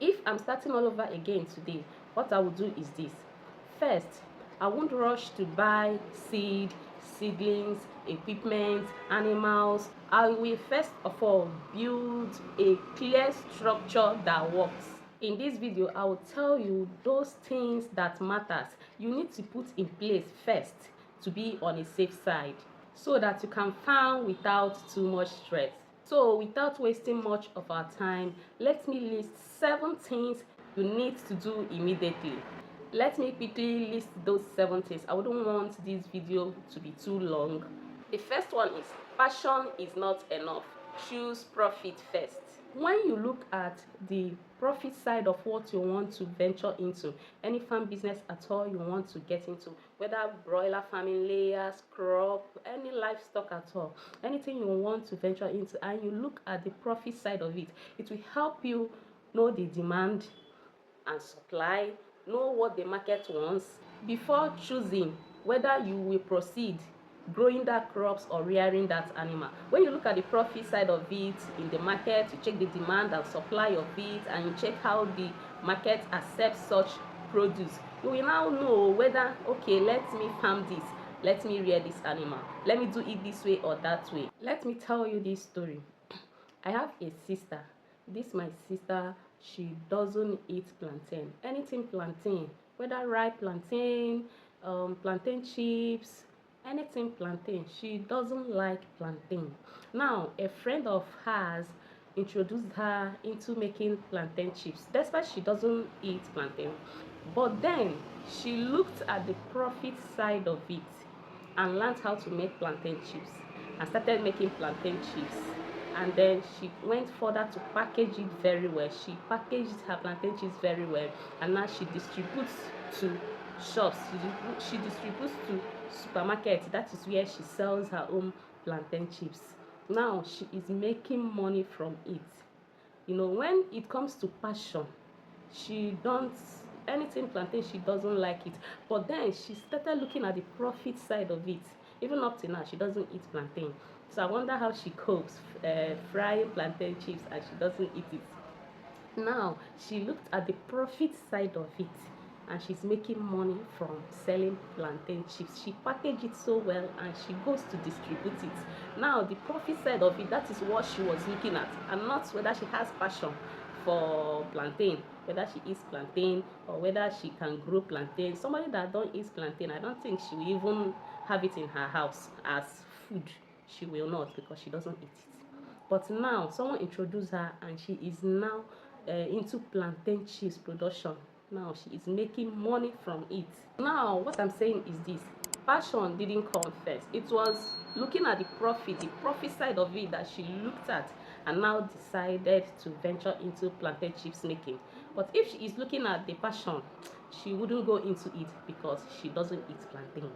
If I'm starting all over again today, what I will do is this. First, I won't rush to buy seedlings, equipment, animals. I will first of all build a clear structure that works. In this video, I will tell you those things that matters you need to put in place first to be on a safe side, so that you can farm without too much stress. So without wasting much of our time, let me list 7 things you need to do immediately. Let me quickly list those 7 things. I wouldn't want this video to be too long. The first one is passion is not enough. Choose profit first. When you look at the profit side of what you want to venture into, any farm business at all you want to get into, whether broiler farming, layers, crop, any livestock at all, anything you want to venture into, and you look at the profit side of it, it will help you know the demand and supply, know what the market wants before choosing whether you will proceed growing that crops or rearing that animal. When you look at the profit side of it in the market, you check the demand and supply of it, and you check how the market accepts such produce, you will now know whether, okay, let me farm this, let me rear this animal, let me do it this way or that way. Let me tell you this story. I have a sister. This my sister, she doesn't eat plantain. Anything plantain, whether ripe plantain, plantain chips, anything plantain, she doesn't like plantain. Now, a friend of hers introduced her into making plantain chips, despite she doesn't eat plantain. But then she looked at the profit side of it and learned how to make plantain chips and started making plantain chips. And then she went further to package it very well. She packaged her plantain chips very well, and now she distributes to shops, she distributes to supermarkets. That is where she sells her own plantain chips. Now she is making money from it. You know, when it comes to passion, she don't, anything plantain, she doesn't like it. But then she started looking at the profit side of it. Even up to now, she doesn't eat plantain. So I wonder how she copes frying plantain chips and she doesn't eat it. Now she looked at the profit side of it, and she's making money from selling plantain chips. She packaged it so well and she goes to distribute it. Now the profit side of it, that is what she was looking at, and not whether she has passion for plantain, whether she eats plantain or whether she can grow plantain. Somebody that don't eat plantain, I don't think she will even have it in her house as food. She will not, because she doesn't eat it. But now someone introduced her and she is now into plantain chips production. Now she is making money from it. Now what I'm saying is this: passion didn't come first. It was looking at the profit side of it that she looked at, and now decided to venture into plantain chips making. But if she is looking at the passion, she wouldn't go into it because she doesn't eat plantain.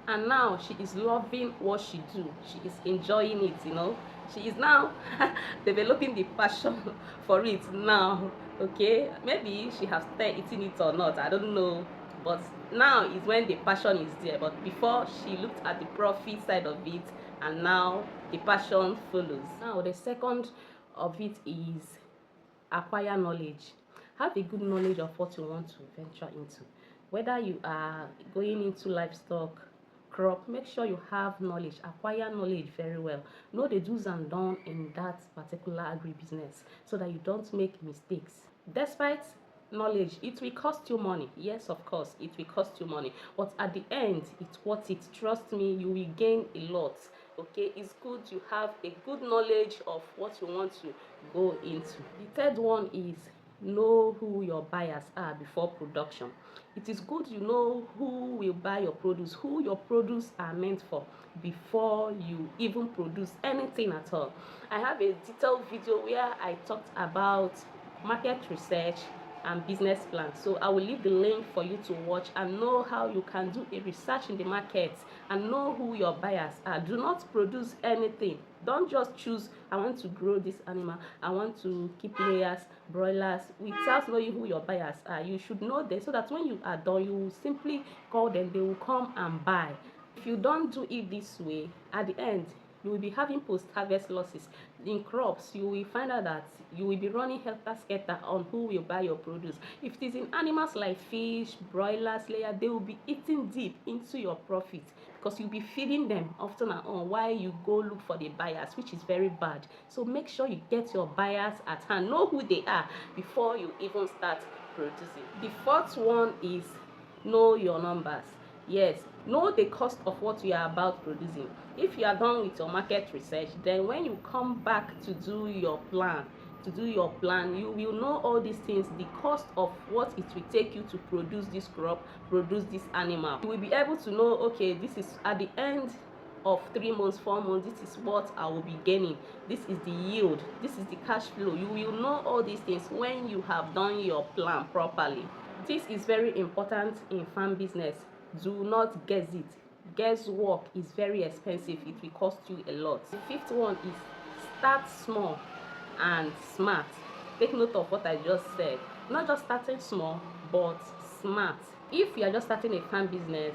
And now she is loving what she do. She is enjoying it, you know. She is now developing the passion for it now. Okay, maybe she has started eating it or not, I don't know, but now is when the passion is there. But before, she looked at the profit side of it, and now the passion follows. Now the second of it is acquire knowledge. Have a good knowledge of what you want to venture into. Whether you are going into livestock, crop, make sure you have knowledge. Acquire knowledge very well. Know the do's and don'ts in that particular agribusiness, so that you don't make mistakes. Despite knowledge, it will cost you money. Yes, of course, it will cost you money, but at the end, it's worth it. Trust me, you will gain a lot. Okay, it's good you have a good knowledge of what you want to go into. The third one is know who your buyers are before production. It is good you know who will buy your produce, who your produce are meant for, before you even produce anything at all. I have a detailed video where I talked about market research and business plan, so I will leave the link for you to watch and know how you can do a research in the market and know who your buyers are. Do not produce anything. Don't just choose, I want to grow this animal, I want to keep layers, broilers, without knowing who your buyers are. You should know them, so that when you are done, you will simply call them, they will come and buy. If you don't do it this way, at the end, you will be having post-harvest losses. in crops, you will find out that you will be running helter-skelter on who will buy your produce. If it is in animals like fish, broilers, layer, they will be eating deep into your profit because you'll be feeding them often and on while you go look for the buyers, which is very bad. So make sure you get your buyers at hand, know who they are before you even start producing. The fourth one is know your numbers. Yes, know the cost of what you are about producing. If you are done with your market research, then when you come back to do your plan, you will know all these things, the cost of what it will take you to produce this crop, produce this animal. You will be able to know, okay, this is at the end of 3 months, 4 months, this is what I will be gaining, this is the yield, this is the cash flow. You will know all these things when you have done your plan properly. This is very important in farm business. Do not guess it. Guesswork is very expensive. It will cost you a lot. The fifth one is start small and smart. Take note of what I just said. Not just starting small, but smart. If you are just starting a farm business,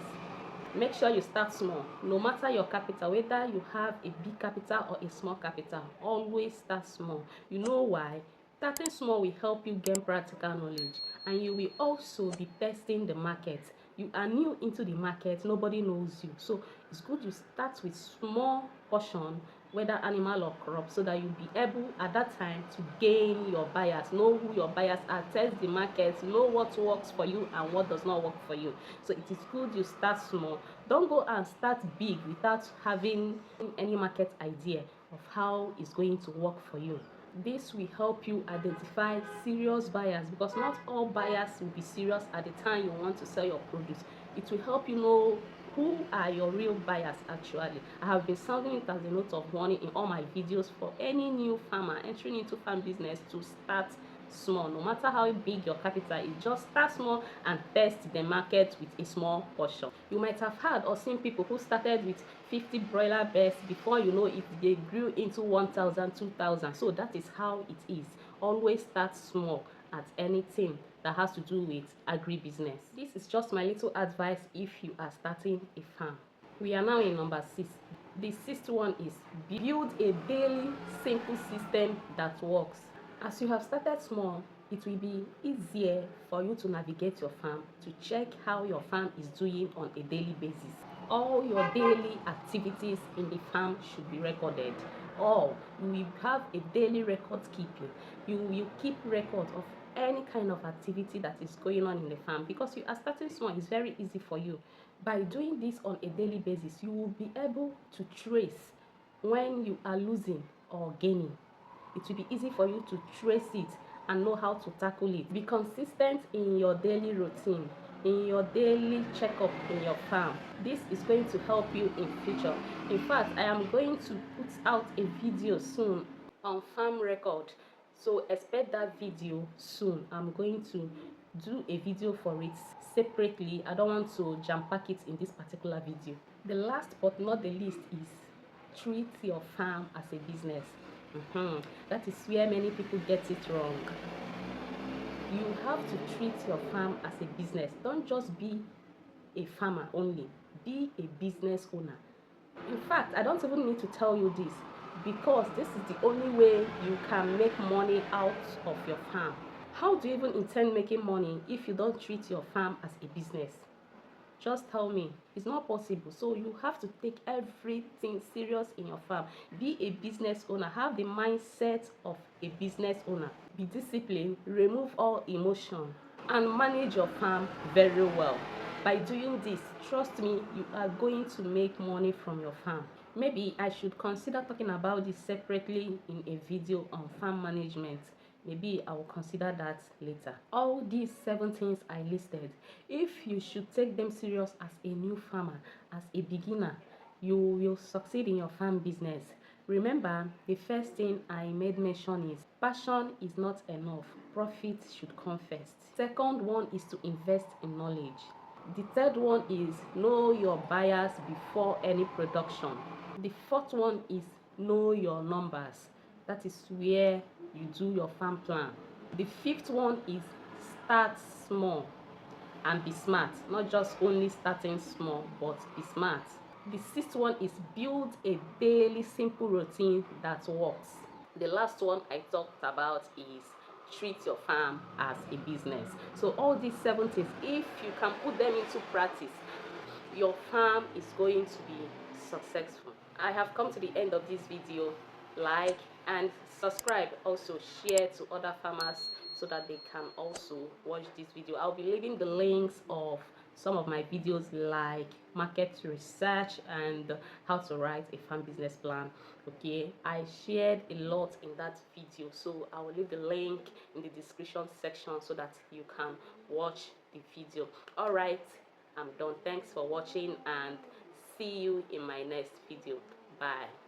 make sure you start small. No matter your capital, whether you have a big capital or a small capital, always start small. You know why? Starting small will help you gain practical knowledge, and you will also be testing the market. You are new into the market, nobody knows you, so it's good you start with small portion, whether animal or crop, so that you'll be able at that time to gain your buyers, know who your buyers are, test the market, know what works for you and what does not work for you. So it is good you start small. Don't go and start big without having any market idea of how it's going to work for you. This will help you identify serious buyers, because not all buyers will be serious at the time you want to sell your produce. It will help you know who are your real buyers actually. I have been sounding it as a note of warning in all my videos for any new farmer entering into farm business to start small. No matter how big your capital is, just start small and test the market with a small portion. You might have heard or seen people who started with 50 broiler birds, before you know it they grew into 1,000, 2,000. So that is how it is. Always start small at anything that has to do with agribusiness. This is just my little advice if you are starting a farm. We are now in number 6. The sixth one is build a daily simple system that works. As you have started small, it will be easier for you to navigate your farm, to check how your farm is doing on a daily basis. All your daily activities in the farm should be recorded. You will have a daily record keeping. You will keep record of any kind of activity that is going on in the farm, because you are starting small. It's very easy for you. By doing this on a daily basis, you will be able to trace when you are losing or gaining. It will be easy for you to trace it and know how to tackle it. Be consistent in your daily routine, in your daily checkup in your farm. This is going to help you in future. In fact, I am going to put out a video soon on farm record, so expect that video soon. I'm going to do a video for it separately. I don't want to jam pack it in this particular video. The last but not the least is treat your farm as a business. That is where many people get it wrong. You have to treat your farm as a business. Don't just be a farmer only. Be a business owner. In fact, I don't even need to tell you this, because this is the only way you can make money out of your farm. How do you even intend making money if you don't treat your farm as a business? Just tell me. It's not possible. So you have to take everything serious in your farm. Be a business owner. Have the mindset of a business owner. Be disciplined. Remove all emotion and manage your farm very well. By doing this, trust me, you are going to make money from your farm. Maybe I should consider talking about this separately in a video on farm management. Maybe I will consider that later. All these 7 things I listed, if you should take them serious as a new farmer, as a beginner, you will succeed in your farm business. Remember, the first thing I made mention is passion is not enough. Profit should come first. Second one is to invest in knowledge. The third one is know your buyers before any production. The fourth one is know your numbers. That is where you do your farm plan. The fifth one is start small and be smart. Not just only starting small, but be smart. The sixth one is build a daily simple routine that works. The last one I talked about is treat your farm as a business. So all these 7 things, if you can put them into practice, your farm is going to be successful. I have come to the end of this video. Like and subscribe, also share to other farmers so that they can also watch this video. I'll be leaving the links of some of my videos like market research and how to write a farm business plan. Okay, I shared a lot in that video, so I will leave the link in the description section so that you can watch the video. All right, I'm done. Thanks for watching and see you in my next video. Bye.